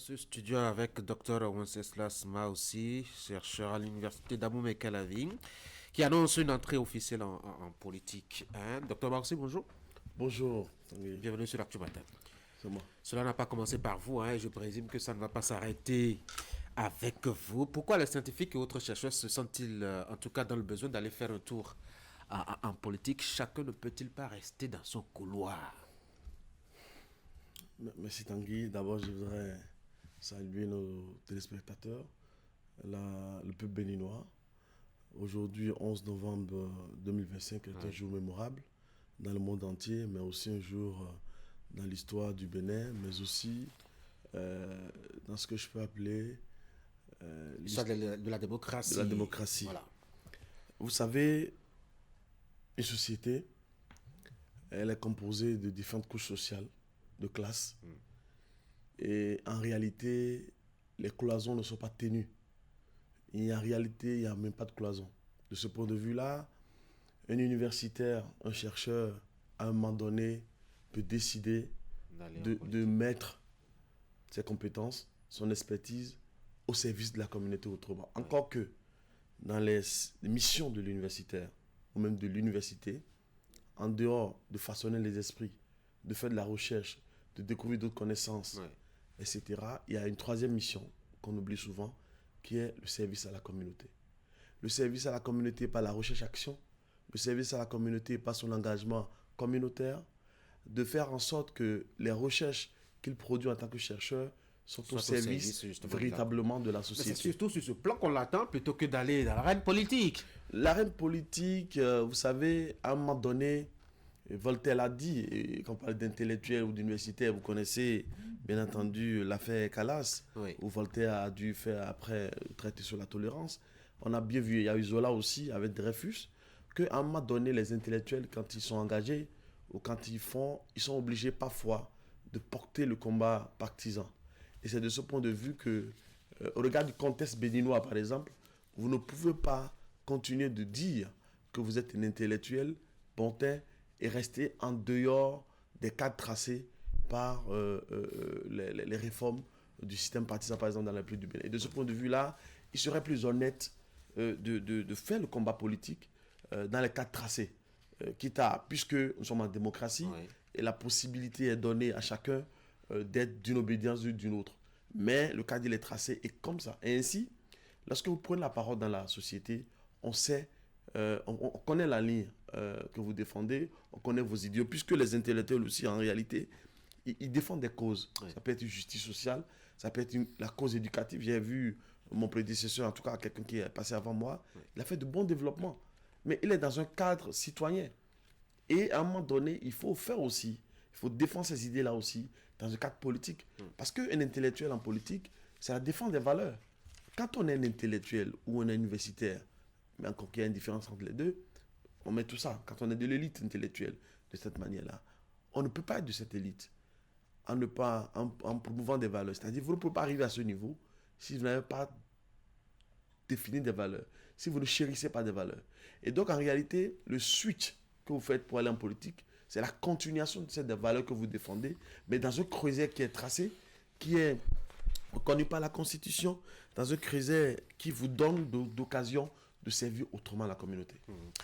ce studio avec Dr. Wenceslas aussi, chercheur à l'université d'Abomey-Calavi, qui annonce une entrée officielle en politique. Hein? Dr. Marcy, bonjour. Bonjour, Tanguy. Bienvenue sur l'Actu Matin. C'est moi. Cela n'a pas commencé par vous, hein, et je présume que ça ne va pas s'arrêter avec vous. Pourquoi les scientifiques et autres chercheurs se sentent-ils, en tout cas, dans le besoin d'aller faire un tour en politique? Chacun ne peut-il pas rester dans son couloir? Merci Tanguy. D'abord, je voudrais saluer nos téléspectateurs, le peuple béninois. Aujourd'hui, 11 novembre 2025, est un jour mémorable dans le monde entier, mais aussi un jour dans l'histoire du Bénin, mais aussi dans ce que je peux appeler L'histoire de la de démocratie. la démocratie. Voilà. Vous savez, une société, elle est composée de différentes couches sociales, de classes. Et en réalité, les cloisons ne sont pas tenues. Et en réalité, il n'y a même pas de cloison. De ce point de vue-là, un universitaire, un chercheur, à un moment donné, peut décider de mettre ses compétences, son expertise au service de la communauté autrement. Encore que dans les missions de l'universitaire, ou même de l'université, en dehors de façonner les esprits, de faire de la recherche, de découvrir d'autres connaissances, etc., il y a une troisième mission qu'on oublie souvent, qui est le service à la communauté. Le service à la communauté par la recherche-action, le service à la communauté par son engagement communautaire, de faire en sorte que les recherches qu'il produit en tant que chercheur sont au service véritablement de la société. Mais c'est surtout sur ce plan qu'on l'attend plutôt que d'aller dans l'arène politique. L'arène politique, vous savez, à un moment donné, Voltaire l'a dit, et quand on parle d'intellectuel ou d'universitaire, vous connaissez bien entendu l'affaire Calas, où Voltaire a dû faire après traiter sur la tolérance. On a bien vu, il y a eu Zola aussi avec Dreyfus, qu'à un moment donné, les intellectuels, quand ils sont engagés ou quand ils sont obligés parfois de porter le combat partisan. Et c'est de ce point de vue que, au regard du contexte béninois par exemple, vous ne pouvez pas continuer de dire que vous êtes un intellectuel bontain et rester en dehors des cadres tracés par les réformes du système partisan, par exemple, dans la République du Bénin. Et de ce point de vue-là, il serait plus honnête de faire le combat politique dans les cadres tracés. Quitte à, puisque nous sommes en démocratie, et la possibilité est donnée à chacun d'être d'une obédience ou d'une autre. Mais le cadre, il est tracé et comme ça. Et ainsi, lorsque vous prenez la parole dans la société, on sait, on connaît la ligne que vous défendez, on connaît vos idéaux, puisque les intellectuels aussi, en réalité, ils défendent des causes. Ça peut être une justice sociale, ça peut être la cause éducative. J'ai vu mon prédécesseur, en tout cas quelqu'un qui est passé avant moi, il a fait de bons développements. Mais il est dans un cadre citoyen. Et à un moment donné, il faut faire aussi, il faut défendre ces idées-là aussi, dans un cadre politique. Parce qu'un intellectuel en politique, c'est la défense des valeurs. Quand on est un intellectuel ou un universitaire, mais encore qu'il y a une différence entre les deux, on met tout ça. Quand on est de l'élite intellectuelle, de cette manière-là, on ne peut pas être de cette élite en promouvant des valeurs. C'est-à-dire, vous ne pouvez pas arriver à ce niveau si vous n'avez pas défini des valeurs, si vous ne chérissez pas des valeurs. Et donc, en réalité, le switch que vous faites pour aller en politique, c'est la continuation de ces valeurs que vous défendez, mais dans un creuset qui est tracé, qui est reconnu par la Constitution, dans un creuset qui vous donne d'occasion de servir autrement la communauté.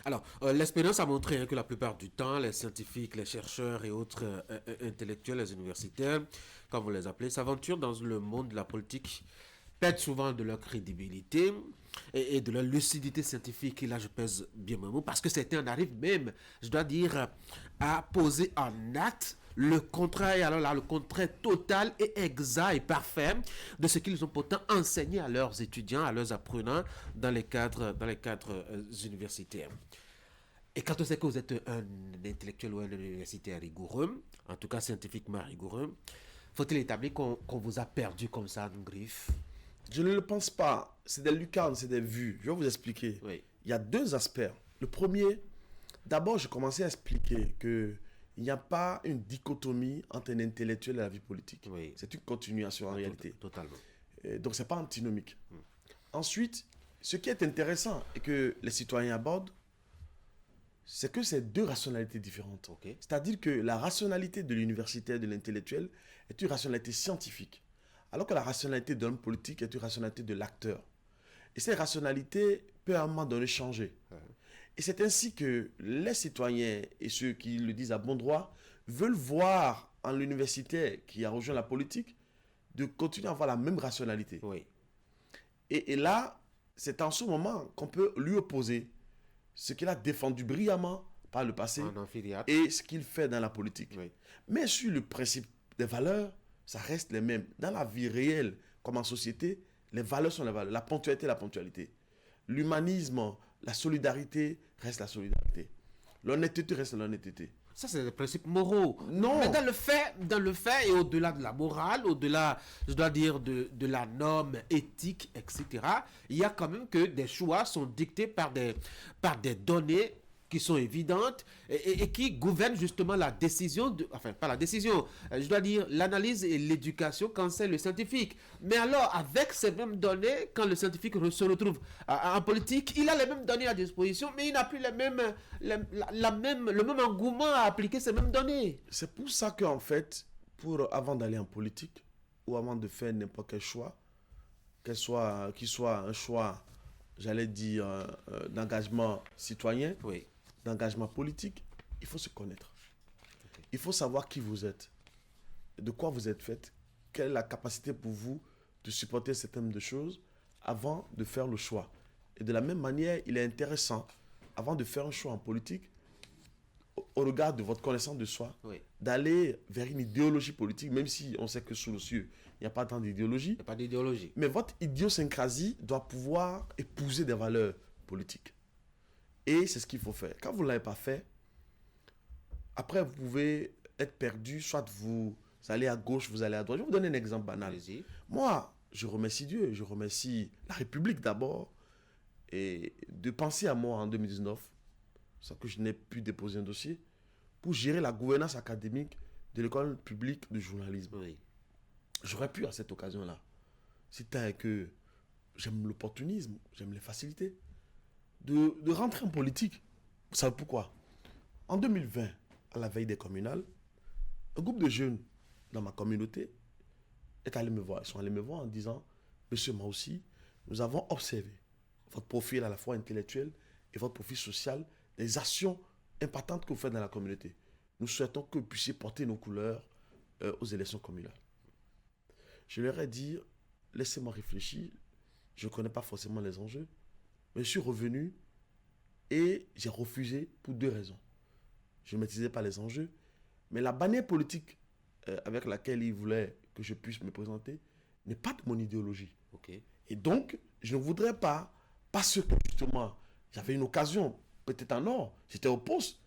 Alors, l'expérience a montré que la plupart du temps, les scientifiques, les chercheurs et autres intellectuels, les universitaires, comme vous les appelez, s'aventurent dans le monde de la politique, perdent souvent de leur crédibilité et de leur lucidité scientifique. Et là, je pèse bien mon mot, parce que certains en arrivent même, je dois dire, à poser en acte le contraire, et alors là, le contraire total et exact et parfait de ce qu'ils ont pourtant enseigné à leurs étudiants, à leurs apprenants dans les cadres universitaires. Et quand on sait que vous êtes un intellectuel ou un universitaire rigoureux, en tout cas scientifiquement rigoureux, faut-il établir qu'on vous a perdu comme ça en griffe? Je ne le pense pas. C'est des lucarnes, c'est des vues. Je vais vous expliquer. Il y a deux aspects. Le premier, d'abord, je commençais à expliquer que il n'y a pas une dichotomie entre un intellectuel et la vie politique. C'est une continuation en réalité. Totalement. Donc, ce n'est pas antinomique. Ensuite, ce qui est intéressant et que les citoyens abordent, c'est que c'est deux rationalités différentes. C'est-à-dire que la rationalité de l'universitaire, de l'intellectuel, est une rationalité scientifique. Alors que la rationalité de l'homme politique est une rationalité de l'acteur. Et cette rationalité peut à un moment donné changer. Et c'est ainsi que les citoyens et ceux qui le disent à bon droit veulent voir en l'universitaire qui a rejoint la politique de continuer à avoir la même rationalité. Oui. Et là, c'est en ce moment qu'on peut lui opposer ce qu'il a défendu brillamment par le passé et ce qu'il fait dans la politique. Oui. Mais sur le principe des valeurs, ça reste les mêmes. Dans la vie réelle, comme en société, les valeurs sont les valeurs. La ponctualité, la ponctualité. L'humanisme, la solidarité reste la solidarité. L'honnêteté reste l'honnêteté. Ça, c'est des principes moraux. Non. Mais dans le fait et au-delà de la morale, au-delà, je dois dire, de la norme éthique, etc., il y a quand même que des choix sont dictés par des données qui sont évidentes et qui gouvernent justement la décision, enfin pas la décision, je dois dire l'analyse et l'éducation quand c'est le scientifique. Mais alors, avec ces mêmes données, quand le scientifique se retrouve en politique, il a les mêmes données à disposition, mais il n'a plus le même engouement à appliquer ces mêmes données. C'est pour ça qu'en fait, avant d'aller en politique, ou avant de faire n'importe quel choix, qu'il soit un choix, j'allais dire, d'engagement citoyen, oui, d'engagement politique, il faut se connaître. Okay. Il faut savoir qui vous êtes, de quoi vous êtes fait, quelle est la capacité pour vous de supporter certaines de choses avant de faire le choix. Et de la même manière, il est intéressant, avant de faire un choix en politique, au regard de votre connaissance de soi, oui, d'aller vers une idéologie politique, même si on sait que sous le ciel, il n'y a pas tant d'idéologie. Il n'y a pas d'idéologie. Mais votre idiosyncrasie doit pouvoir épouser des valeurs politiques. Et c'est ce qu'il faut faire. Quand vous ne l'avez pas fait, après vous pouvez être perdu, soit vous allez à gauche, vous allez à droite. Je vais vous donner un exemple banal. Allez-y. Moi, je remercie Dieu, je remercie la République d'abord, et de penser à moi en 2019, sans que je n'ai pu déposer un dossier, pour gérer la gouvernance académique de l'école publique de journalisme. Oui. J'aurais pu à cette occasion-là. C'est que j'aime l'opportunisme, j'aime les facilités. De rentrer en politique. Vous savez pourquoi? En 2020, à la veille des communales, un groupe de jeunes dans ma communauté est allé me voir. Ils sont allés me voir en disant, Monsieur Maoussi, nous avons observé votre profil à la fois intellectuel et votre profil social, des actions impactantes que vous faites dans la communauté. Nous souhaitons que vous puissiez porter nos couleurs aux élections communales. Je leur ai dit, laissez-moi réfléchir, je ne connais pas forcément les enjeux. Mais je suis revenu et j'ai refusé pour 2 raisons. Je ne maîtrisais pas les enjeux, mais la bannière politique avec laquelle ils voulaient que je puisse me présenter n'est pas de mon idéologie. Okay. Et donc, je ne voudrais pas, parce que justement, j'avais une occasion, peut-être en or, j'étais au poste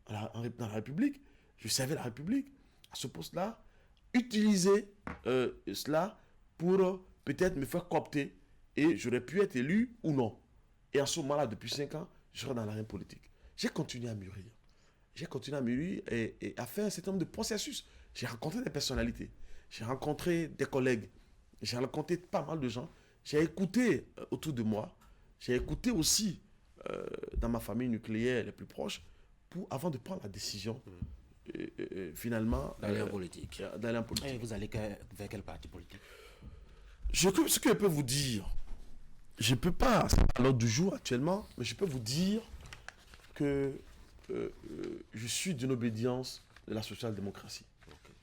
dans la République, je servais la République, à ce poste-là, utiliser cela pour peut-être me faire coopter et j'aurais pu être élu ou non. Et en ce moment-là, depuis 5 ans, je serai dans l'arène politique. J'ai continué à mûrir. J'ai continué à mûrir et à faire un certain nombre de processus. J'ai rencontré des personnalités. J'ai rencontré des collègues. J'ai rencontré pas mal de gens. J'ai écouté autour de moi. J'ai écouté aussi dans ma famille nucléaire les plus proches avant de prendre la décision finalement d'aller en politique. Et vous allez vers quel parti politique? Ce que je peux vous dire, je ne peux pas, c'est à l'ordre du jour actuellement, mais je peux vous dire que je suis d'une obédience de la social-démocratie. Okay.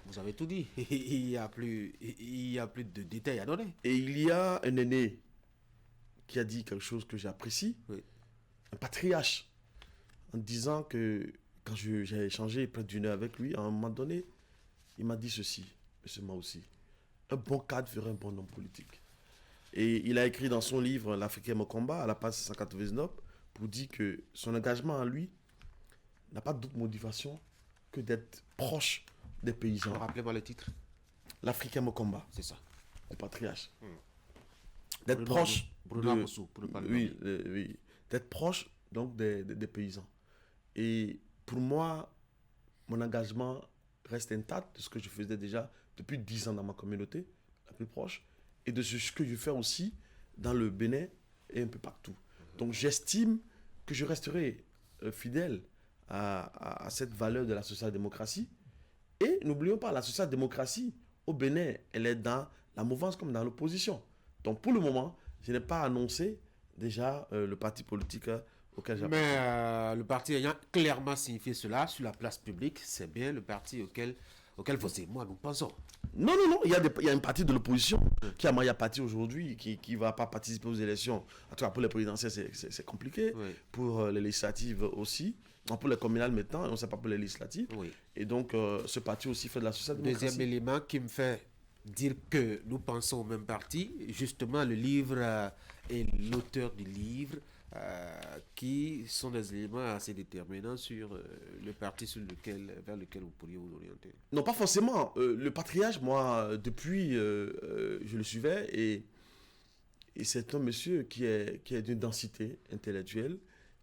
Vous avez tout dit. Il n'y a plus de détails à donner. Et il y a un aîné qui a dit quelque chose que j'apprécie, oui. Un patriarche, en disant que quand j'ai échangé près d'1 heure avec lui, à un moment donné, il m'a dit ceci, monsieur Maoussi, un bon cadre ferait un bon homme politique. Et il a écrit dans son livre L'Africain au combat, à la page 199, pour dire que son engagement en lui n'a pas d'autre motivation que d'être proche des paysans. Rappelez-moi le titre. L'Africain au combat. C'est ça. Le patriarche. D'être proche. Oui. D'être proche donc des paysans. Et pour moi, mon engagement reste intact de ce que je faisais déjà depuis 10 ans dans ma communauté, la plus proche, et de ce que je fais aussi dans le Bénin et un peu partout. Donc j'estime que je resterai fidèle à cette valeur de la social-démocratie. Et n'oublions pas, la social-démocratie, au Bénin, elle est dans la mouvance comme dans l'opposition. Donc pour le moment, je n'ai pas annoncé déjà le parti politique auquel j'appartiens. Mais le parti ayant clairement signifié cela sur la place publique, c'est bien le parti auquel vous et moi nous pensons. Non, il y a une partie de l'opposition qui a moyen parti aujourd'hui, qui ne va pas participer aux élections. En tout cas, pour les présidentielles, c'est compliqué. Oui. Pour les législatives aussi. Pour les communales maintenant, on ne sait pas pour les législatives. Oui. Et donc, ce parti aussi fait de la social-démocratie. Deuxième élément qui me fait dire que nous pensons au même parti, justement le livre et l'auteur du livre, qui sont des éléments assez déterminants sur le parti vers lequel vous pourriez vous orienter. Non, pas forcément. Le patriarche, moi, depuis, je le suivais et c'est un monsieur qui est d'une densité intellectuelle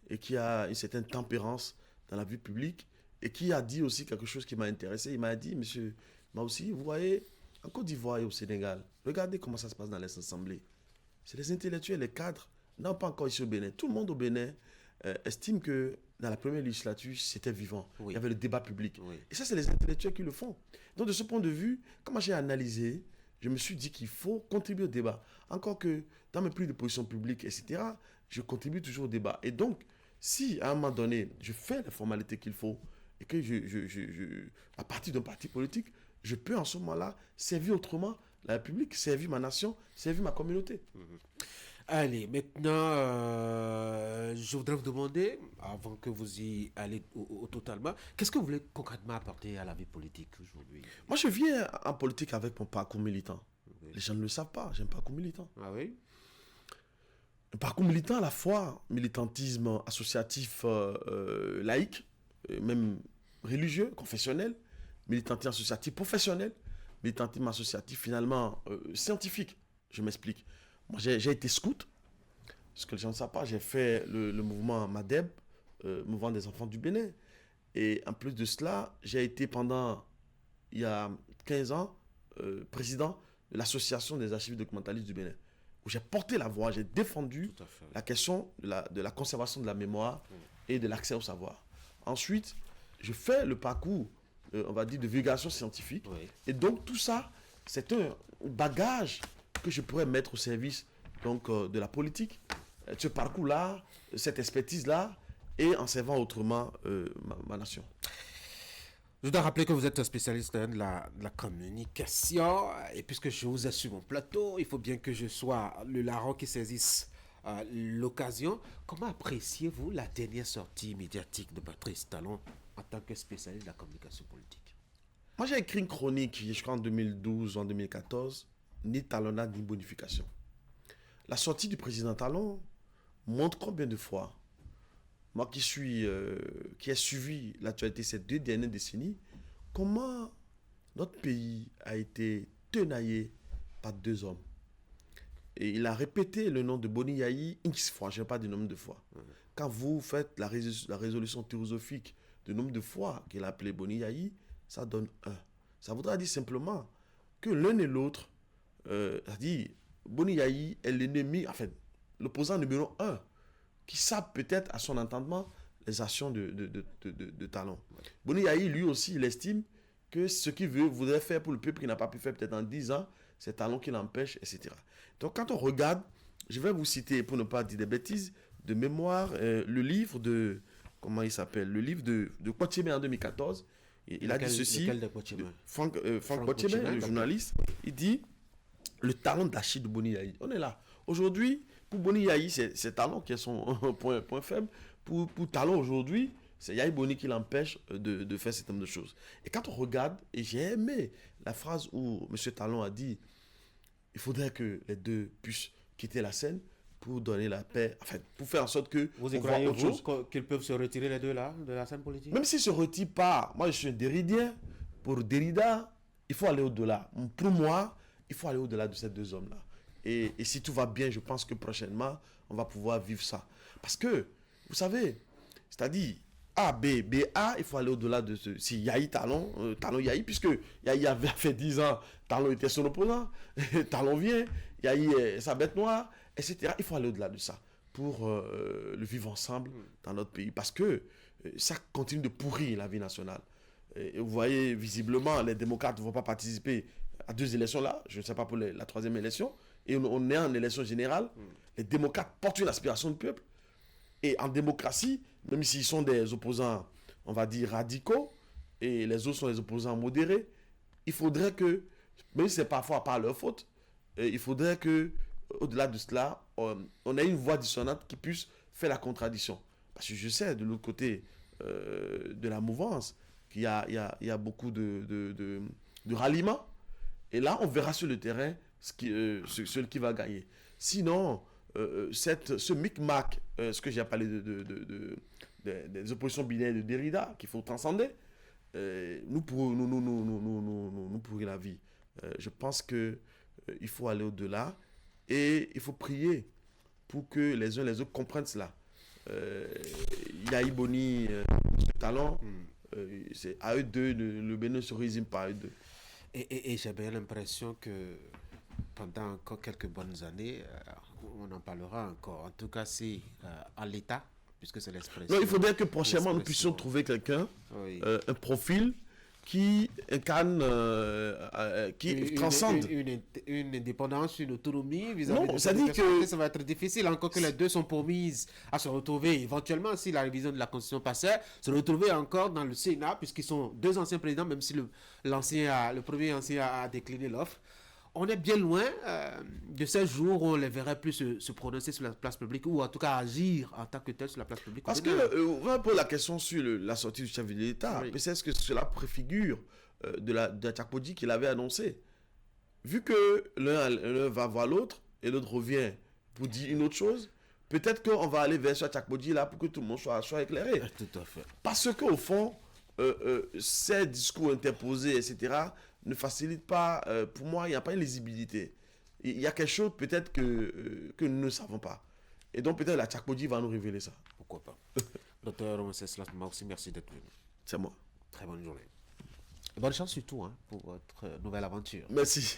et qui a une certaine tempérance dans la vie publique et qui a dit aussi quelque chose qui m'a intéressé. Il m'a dit, monsieur, moi aussi, vous voyez, en Côte d'Ivoire et au Sénégal, regardez comment ça se passe dans les assemblées. C'est les intellectuels, les cadres, non pas encore ici au Bénin. Tout le monde au Bénin estime que dans la première législature, c'était vivant. Oui. Il y avait le débat public. Oui. Et ça, c'est les intellectuels qui le font. Donc, de ce point de vue, comment j'ai analysé, je me suis dit qu'il faut contribuer au débat. Encore que dans mes prises de position publique, etc., je contribue toujours au débat. Et donc, si à un moment donné, je fais les formalités qu'il faut et que à partir d'un parti politique, je peux en ce moment-là servir autrement la République, servir ma nation, servir ma communauté. Allez, maintenant, je voudrais vous demander, avant que vous y allez totalement, qu'est-ce que vous voulez concrètement apporter à la vie politique aujourd'hui? Moi, je viens en politique avec mon parcours militant. Oui. Les gens ne le savent pas, j'ai un parcours militant. Ah oui? Un parcours militant à la fois, militantisme associatif laïque, même religieux, confessionnel, militantisme associatif professionnel, militantisme associatif finalement scientifique. Je m'explique. Moi, j'ai été scout. Ce que les gens ne savent pas, j'ai fait le mouvement MADEB, mouvement des enfants du Bénin. Et en plus de cela, j'ai été pendant, il y a 15 ans, président de l'association des archives documentalistes du Bénin, où j'ai porté la voix, j'ai défendu la question de la conservation de la mémoire et de l'accès au savoir. Ensuite, je fais le parcours, on va dire, de vulgarisation scientifique. Oui. Et donc, tout ça, c'est un bagage que je pourrais mettre au service donc, de la politique. Ce parcours-là, cette expertise-là, et en servant autrement ma nation. Je dois rappeler que vous êtes un spécialiste de la communication. Et puisque je vous ai sur mon plateau, il faut bien que je sois le larron qui saisisse l'occasion. Comment appréciez-vous la dernière sortie médiatique de Patrice Talon en tant que spécialiste de la communication politique? Moi, j'ai écrit une chronique, je crois en 2012 ou en 2014, ni talonnade ni bonification. La sortie du président Talon montre combien de fois, moi qui ai suivi l'actualité ces 2 dernières décennies, comment notre pays a été tenaillé par 2 hommes. Et il a répété le nom de Boni Yayi X fois, je ne vais pas dire nombre de fois. Quand vous faites la résolution théosophique du nombre de fois qu'il a appelé Boni Yayi, ça donne 1. Ça voudra dire simplement que l'un et l'autre, c'est-à-dire Boni Yayi est l'ennemi, en fait, l'opposant numéro 1, qui sape peut-être à son entendement les actions de Talon. Boni Yayi, lui aussi, il estime que ce qu'il voudrait faire pour le peuple qu'il n'a pas pu faire peut-être en 10 ans, c'est Talon qui l'empêche, etc. Donc quand on regarde, je vais vous citer, pour ne pas dire des bêtises, de mémoire, le livre de, comment il s'appelle, le livre de Kouatimé en 2014. Il a dit ceci, Franck Kouatimé, le journaliste, il dit le talent d'Achille de Boni Yayi. On est là. Aujourd'hui, pour Boni Yayi, c'est Talon qui est son point faible. Pour Talon aujourd'hui, c'est Yayi Boni qui l'empêche de faire ce type de choses. Et quand on regarde, et j'ai aimé la phrase où M. Talon a dit il faudrait que les deux puissent quitter la scène pour donner la paix, enfin, pour faire en sorte que... Vous y croyez qu'ils peuvent se retirer les deux là, de la scène politique? Même s'ils ne se retirent pas, moi je suis un Derridien, pour Derrida, il faut aller au-delà. Pour moi, il faut aller au-delà de ces 2 hommes-là. Et si tout va bien, je pense que prochainement, on va pouvoir vivre ça. Parce que, vous savez, c'est-à-dire, A, B, B, A, il faut aller au-delà de ce... Si Yayi Talon, Talon Yayi, puisque Yayi avait fait 10 ans, Talon était son opposant, Talon vient, Yayi est sa bête noire, etc. Il faut aller au-delà de ça pour le vivre ensemble dans notre pays. Parce que ça continue de pourrir la vie nationale. Et vous voyez, visiblement, les démocrates ne vont pas participer à 2 élections là, je ne sais pas pour la 3e élection, et on est en élection générale, les démocrates portent une aspiration du peuple. Et en démocratie, même s'ils sont des opposants, on va dire, radicaux, et les autres sont des opposants modérés, il faudrait que, même si c'est parfois pas leur faute, il faudrait que, au-delà de cela, on ait une voix dissonante qui puisse faire la contradiction. Parce que je sais, de l'autre côté de la mouvance, qu'il y a beaucoup de ralliements. Et là, on verra sur le terrain celui qui va gagner. Sinon, ce micmac, ce que j'ai appelé des oppositions binaires de Derrida, qu'il faut transcender, nous pourrir la vie. Je pense qu'il faut aller au-delà et il faut prier pour que les uns les autres comprennent cela. Yahi talent, c'est à eux deux, le Bénin se résume pas à eux deux. Et j'ai bien l'impression que pendant encore quelques bonnes années, on en parlera encore. En tout cas, c'est en l'état, puisque c'est l'expression. Non, il faudrait que prochainement nous puissions trouver quelqu'un, un profil qui incarne, qui transcende. Une indépendance, une autonomie vis-à-vis de ça dit que ça va être difficile, encore que les deux sont promises à se retrouver éventuellement, si la révision de la Constitution passait, se retrouver encore dans le Sénat, puisqu'ils sont 2 anciens présidents, même si le premier ancien a décliné l'offre. On est bien loin de ces jours où on les verrait plus se prononcer sur la place publique, ou en tout cas agir en tant que tel sur la place publique. Parce que, on va poser la question sur la sortie du chef de l'État. Oui. Mais c'est ce que cela préfigure de Tchakpodji qu'il avait annoncé. Vu que l'un va voir l'autre, et l'autre revient pour dire une autre chose, peut-être qu'on va aller vers ce Tchakpodji là pour que tout le monde soit éclairé. Tout à fait. Parce qu'au fond, ces discours interposés, etc., ne facilite pas, pour moi, il n'y a pas une lisibilité. Il y a quelque chose peut-être que nous ne savons pas. Et donc peut-être la Tchakpodji va nous révéler ça. Pourquoi pas. Docteur Ramsès Latma aussi, merci d'être venu. C'est moi. Très bonne journée. Et bonne chance surtout pour votre nouvelle aventure. Merci.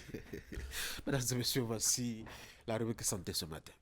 Mesdames et messieurs, voici la rubrique santé ce matin.